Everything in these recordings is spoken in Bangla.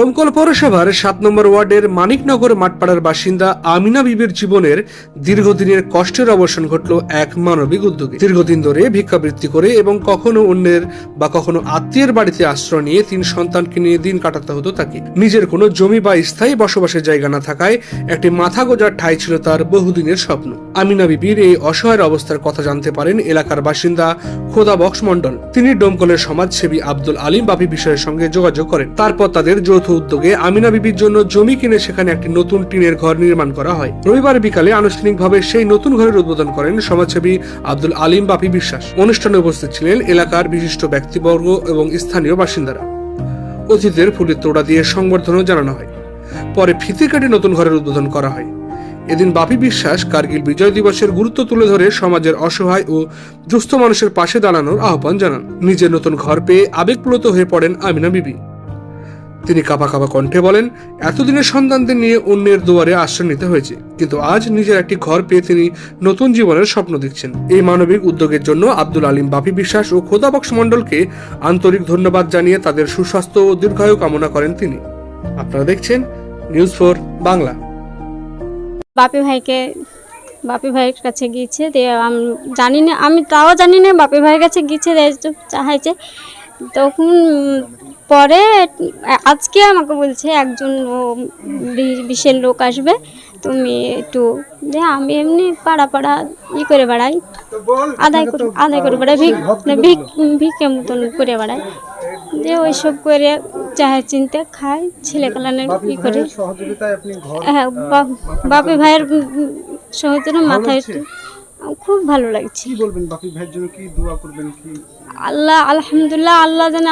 ডোমকল পৌরসভার 7 নম্বর ওয়ার্ডের মানিকনগর মাঠপাড়ার বাসিন্দা আমিনা বিবির জীবনের দীর্ঘদিনের কষ্টের অবসান ঘটল এক মানবিক উদ্যোগে। দীর্ঘদিন ধরে ভিক্ষাবৃত্তি করে এবং কখনো অন্যের বা কখনো আত্মীয়ের বাড়িতে আশ্রয় নিয়ে 3 সন্তানকে নিয়ে দিন কাটাতে হতো তাকে। নিজের কোনো জমি বা স্থায়ী বসবাসের জায়গা না থাকায় একটি মাথা গোঁজার ঠাঁই ছিল তার বহুদিনের স্বপ্ন। আমিনা বিবির এই অসহায় অবস্থার কথা জানতে পারেন এলাকার বাসিন্দা খোদাবক্স মণ্ডল। তিনি ডোমকলের সমাজসেবী আব্দুল আলিম বাপি বিষয়ের সঙ্গে যোগাযোগ করেন। তারপর তাদের যৌথ উদ্যোগে আমিনা বিবির জন্য জমি কিনে সেখানে একটি নতুন টিনের ঘর নির্মাণ করা হয়। রবিবার বিকালে আনুষ্ঠানিকভাবে সেই নতুন ঘরের উদ্বোধন করেন সমাজসেবী আব্দুল আলিম বাপি বিশ্বাস। অনুষ্ঠানে উপস্থিত ছিলেন এলাকার বিশিষ্ট ব্যক্তিবর্গ এবং স্থানীয় বাসিন্দারা। অতিথিদের ফুলের তোড়া দিয়ে সংবর্ধনা জানানো হয়। পরে ফিতে কেটে নতুন ঘরের উদ্বোধন করা হয়। এদিন বাপি বিশ্বাস কার্গিল বিজয় দিবসের গুরুত্ব তুলে ধরে সমাজের অসহায় ও দুস্থ মানুষের পাশে দাঁড়ানোর আহ্বান জানান। নিজের নতুন ঘর পেয়ে আবেগপ্লুত হয়ে পড়েন আমিনা বিবি। তিনি কাঁপা কাঁপা কণ্ঠে বলেন, এতদিনের সন্তানদের নিয়ে অন্যের দুয়ারে আশ্রয় নিতে হয়েছে, কিন্তু আজ নিজের একটি ঘর পেয়ে তিনি নতুন জীবনের স্বপ্ন দেখছেন। এই মানবিক উদ্যোগের জন্য আব্দুল আলিম বাপি বিশ্বাস ও খোদাবক্স মণ্ডলকে আন্তরিক ধন্যবাদ জানিয়ে তাদের সুস্বাস্থ্য ও দীর্ঘায়ু কামনা করেন তিনি। আপনারা দেখছেন নিউজ 4 বাংলা। বাপি ভাইয়ের কাছে গিয়েছে, আমি জানি না, আমি তাও জানি না বাপি ভাইয়ের কাছে গিয়েছে চাইছে। তখন পরে আজকে আমাকে বলছে একজন বিশেষ লোক আসবে, তুমি একটু আমি এমনি পাড়া করে বেড়াই, আদায় করে বেড়াই, ভিক্ষে মতন করে বেড়াই, যে ওইসব করে চাহে চিনতে খাই, ছেলে কালানের করে। হ্যাঁ, বাপি ভাইয়ের সহজে মাথায় খুব ভালো লাগছে। কি বলবেন বাপি ভাইয়ের জন্য, কি দোয়া করবেন? কি আল্লাহ আলহামদুলিল্লাহ, আল্লাহ জানে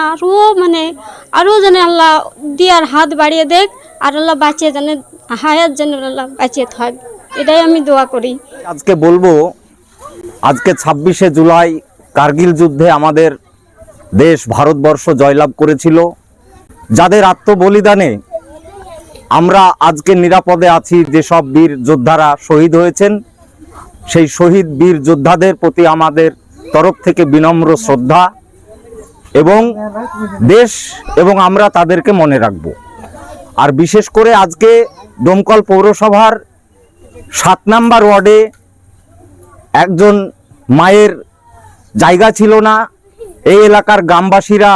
আরো জানে আল্লাহ দিয়ার হাত বাড়িয়ে দেখ, আর আল্লাহ বাঁচিয়ে জানে হায়াত যেন আল্লাহ বাঁচিয়ে থাক, এটাই আমি দোয়া করি। আজকে বলবো, আজকে 26শে জুলাই কার্গিল যুদ্ধে আমাদের দেশ ভারতবর্ষ জয়লাভ করেছিল। যাদের আত্মবলিদানে আমরা আজকে নিরাপদে আছি, যেসব বীর যোদ্ধারা শহীদ হয়েছেন, সেই শহীদ বীর যোদ্ধাদের প্রতি আমাদের তরফ থেকে বিনম্র শ্রদ্ধা, এবং দেশ এবং আমরা তাদেরকে মনে রাখব। আর বিশেষ করে আজকে ডোমকল পৌরসভার 7 নম্বর ওয়ার্ডে একজন মায়ের জায়গা ছিল না, এই এলাকার গ্রামবাসীরা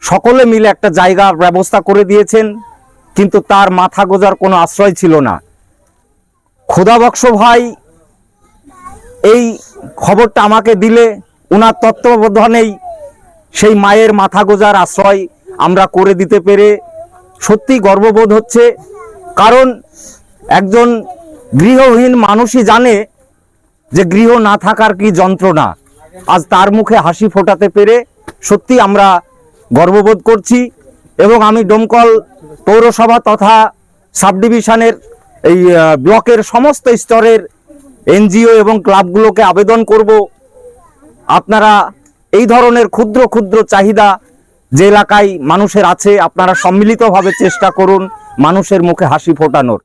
সকলে মিলে একটা জায়গা ব্যবস্থা করে দিয়েছেন, কিন্তু তার মাথা গোঁজার কোনো আশ্রয় ছিল না। খোদাবক্স ভাই এই খবরটা আমাকে দিলে, ওনার তত্ত্বাবধানেই সেই মায়ের মাথা গোঁজার আশ্রয় আমরা করে দিতে পেরে সত্যি গর্ববোধ হচ্ছে। কারণ একজন গৃহহীন মানুষই জানে যে গৃহ না থাকার কি যন্ত্রণা। আজ তার মুখে হাসি ফোটাতে পেরে সত্যি আমরা গর্ববোধ করছি। এবং আমি ডোমকল পৌরসভা তথা সাব ডিভিশনের এই ব্লকের সমস্ত স্তরের এনজিও এবং ক্লাবগুলোকে আবেদন করব, আপনারা এই ধরনের ক্ষুদ্র ক্ষুদ্র চাহিদা যে এলাকায় মানুষের আছে, আপনারা সম্মিলিতভাবে চেষ্টা করুন মানুষের মুখে হাসি ফোটানোর।